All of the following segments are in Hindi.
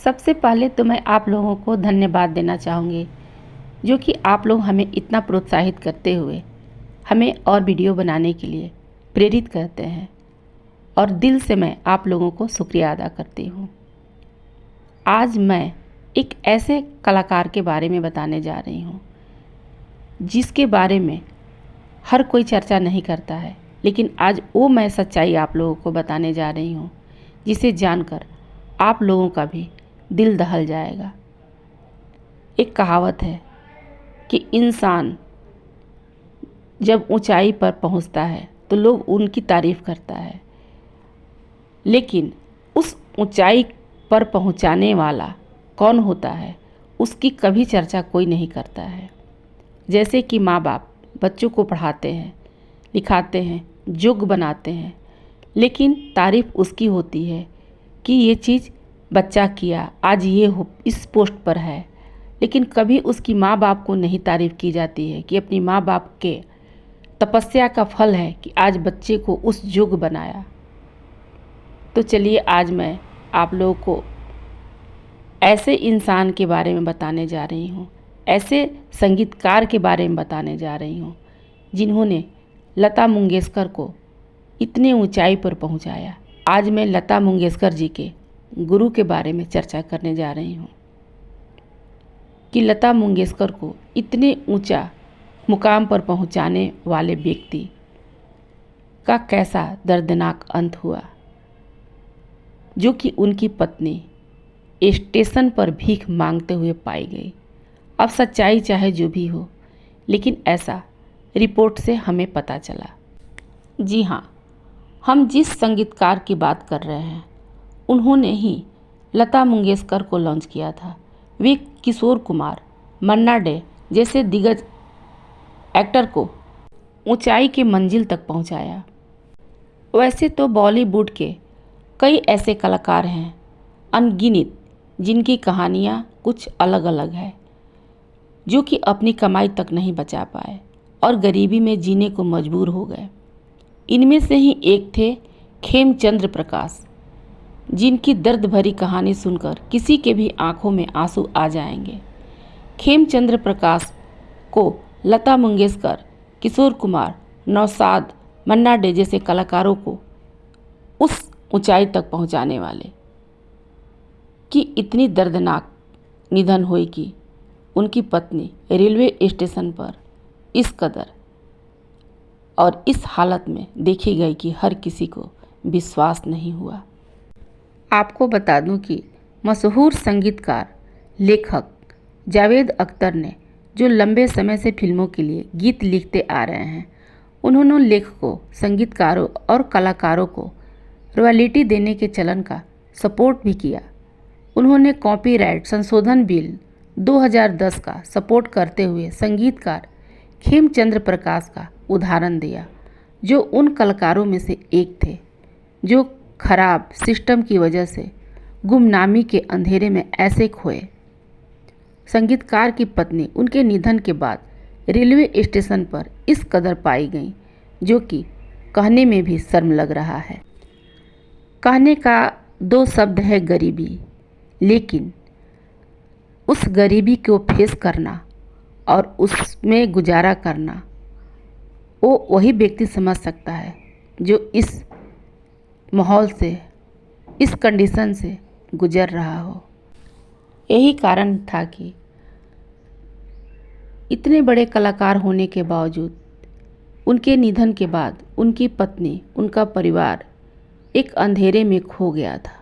सबसे पहले तो मैं आप लोगों को धन्यवाद देना चाहूँगी, जो कि आप लोग हमें इतना प्रोत्साहित करते हुए हमें और वीडियो बनाने के लिए प्रेरित करते हैं और दिल से मैं आप लोगों को शुक्रिया अदा करती हूँ। आज मैं एक ऐसे कलाकार के बारे में बताने जा रही हूँ जिसके बारे में हर कोई चर्चा नहीं करता है, लेकिन आज वो मैं सच्चाई आप लोगों को बताने जा रही हूँ जिसे जानकर आप लोगों का भी दिल दहल जाएगा। एक कहावत है कि इंसान जब ऊंचाई पर पहुंचता है तो लोग उनकी तारीफ़ करता है, लेकिन उस ऊंचाई पर पहुंचाने वाला कौन होता है उसकी कभी चर्चा कोई नहीं करता है। जैसे कि माँ बाप बच्चों को पढ़ाते हैं, लिखाते हैं, योग्य बनाते हैं, लेकिन तारीफ़ उसकी होती है कि ये चीज़ बच्चा किया, आज ये हो इस पोस्ट पर है, लेकिन कभी उसकी माँ बाप को नहीं तारीफ़ की जाती है कि अपनी माँ बाप के तपस्या का फल है कि आज बच्चे को उस योग्य बनाया। तो चलिए आज मैं आप लोगों को ऐसे इंसान के बारे में बताने जा रही हूँ, ऐसे संगीतकार के बारे में बताने जा रही हूँ जिन्होंने लता मंगेशकर को इतने ऊंचाई पर पहुँचाया। आज मैं लता मंगेशकर जी के गुरु के बारे में चर्चा करने जा रही हूँ कि लता मंगेशकर को इतने ऊंचा मुकाम पर पहुँचाने वाले व्यक्ति का कैसा दर्दनाक अंत हुआ, जो कि उनकी पत्नी स्टेशन पर भीख मांगते हुए पाई गई। अब सच्चाई चाहे जो भी हो, लेकिन ऐसा रिपोर्ट से हमें पता चला। जी हाँ, हम जिस संगीतकार की बात कर रहे हैं उन्होंने ही लता मंगेशकर को लॉन्च किया था। वे किशोर कुमार, मन्ना डे जैसे दिग्गज एक्टर को ऊंचाई के मंजिल तक पहुंचाया। वैसे तो बॉलीवुड के कई ऐसे कलाकार हैं अनगिनत जिनकी कहानियाँ कुछ अलग अलग है, जो कि अपनी कमाई तक नहीं बचा पाए और गरीबी में जीने को मजबूर हो गए। इनमें से ही एक थे खेमचंद्र प्रकाश, जिनकी दर्द भरी कहानी सुनकर किसी के भी आंखों में आंसू आ जाएंगे। खेमचंद्र प्रकाश को लता मंगेशकर, किशोर कुमार, नौशाद, मन्ना डे जैसे कलाकारों को उस ऊंचाई तक पहुंचाने वाले की इतनी दर्दनाक निधन हुई कि उनकी पत्नी रेलवे स्टेशन पर इस कदर और इस हालत में देखी गई कि हर किसी को विश्वास नहीं हुआ। आपको बता दूं कि मशहूर संगीतकार लेखक जावेद अख्तर ने जो लंबे समय से फिल्मों के लिए गीत लिखते आ रहे हैं, उन्होंने लेखकों, संगीतकारों और कलाकारों को रॉयल्टी देने के चलन का सपोर्ट भी किया। उन्होंने कॉपीराइट संशोधन बिल 2010 का सपोर्ट करते हुए संगीतकार खेमचंद्र प्रकाश का उदाहरण दिया, जो उन कलाकारों में से एक थे जो खराब सिस्टम की वजह से गुमनामी के अंधेरे में ऐसे खोए। संगीतकार की पत्नी उनके निधन के बाद रेलवे स्टेशन पर इस कदर पाई गई, जो कि कहने में भी शर्म लग रहा है। कहने का दो शब्द है गरीबी, लेकिन उस गरीबी को फेस करना और उसमें गुजारा करना वो वही व्यक्ति समझ सकता है जो इस माहौल से, इस कंडीशन से गुजर रहा हो। यही कारण था कि इतने बड़े कलाकार होने के बावजूद उनके निधन के बाद उनकी पत्नी, उनका परिवार एक अंधेरे में खो गया था।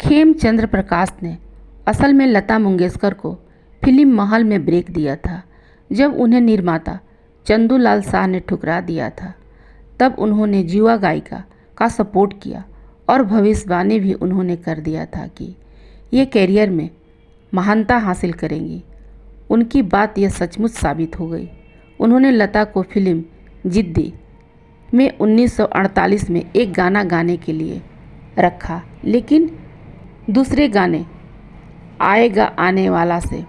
खेमचंद्र प्रकाश ने असल में लता मंगेशकर को फिल्म महल में ब्रेक दिया था। जब उन्हें निर्माता चंदूलाल शाह ने ठुकरा दिया था, तब उन्होंने युवा गायिका का सपोर्ट किया और भविष्यवाणी भी उन्होंने कर दिया था कि ये करियर में महानता हासिल करेंगी। उनकी बात यह सचमुच साबित हो गई। उन्होंने लता को फिल्म जिद्दी में 1948 में एक गाना गाने के लिए रखा, लेकिन दूसरे गाने आएगा आने वाला से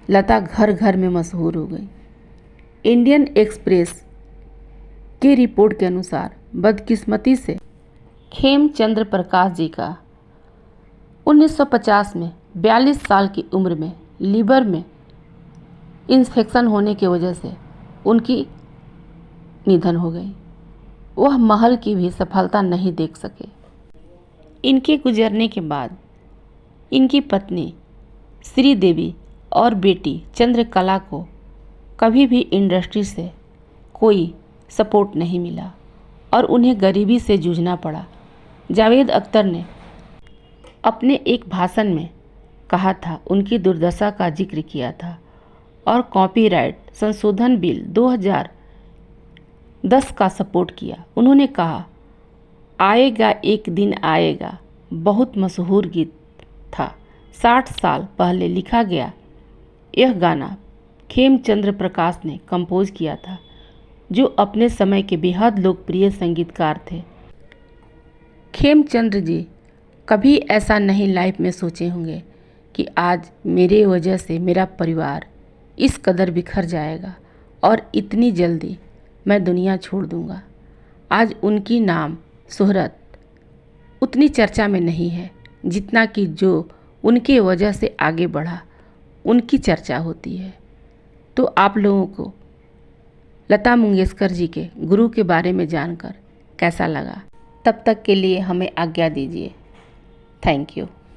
लता घर घर में मशहूर हो गई। इंडियन एक्सप्रेस के रिपोर्ट के अनुसार बदकिस्मती से खेमचंद्र प्रकाश जी का 1950 में 42 साल की उम्र में लीवर में इन्फेक्शन होने की वजह से उनकी निधन हो गई। वह महल की भी सफलता नहीं देख सके। इनके गुजरने के बाद इनकी पत्नी श्रीदेवी और बेटी चंद्रकला को कभी भी इंडस्ट्री से कोई सपोर्ट नहीं मिला और उन्हें गरीबी से जूझना पड़ा। जावेद अख्तर ने अपने एक भाषण में कहा था, उनकी दुर्दशा का जिक्र किया था और कॉपीराइट संशोधन बिल 2010 का सपोर्ट किया। उन्होंने कहा, आएगा एक दिन आएगा बहुत मशहूर गीत था। 60 साल पहले लिखा गया यह गाना खेमचंद्र प्रकाश ने कंपोज किया था, जो अपने समय के बेहद लोकप्रिय संगीतकार थे। खेमचंद्र जी कभी ऐसा नहीं लाइफ में सोचे होंगे कि आज मेरे वजह से मेरा परिवार इस कदर बिखर जाएगा और इतनी जल्दी मैं दुनिया छोड़ दूंगा। आज उनकी नाम शोहरत उतनी चर्चा में नहीं है जितना कि जो उनके वजह से आगे बढ़ा उनकी चर्चा होती है। तो आप लोगों को लता मंगेशकर जी के गुरु के बारे में जानकर कैसा लगा? तब तक के लिए हमें आज्ञा दीजिए। Thank you.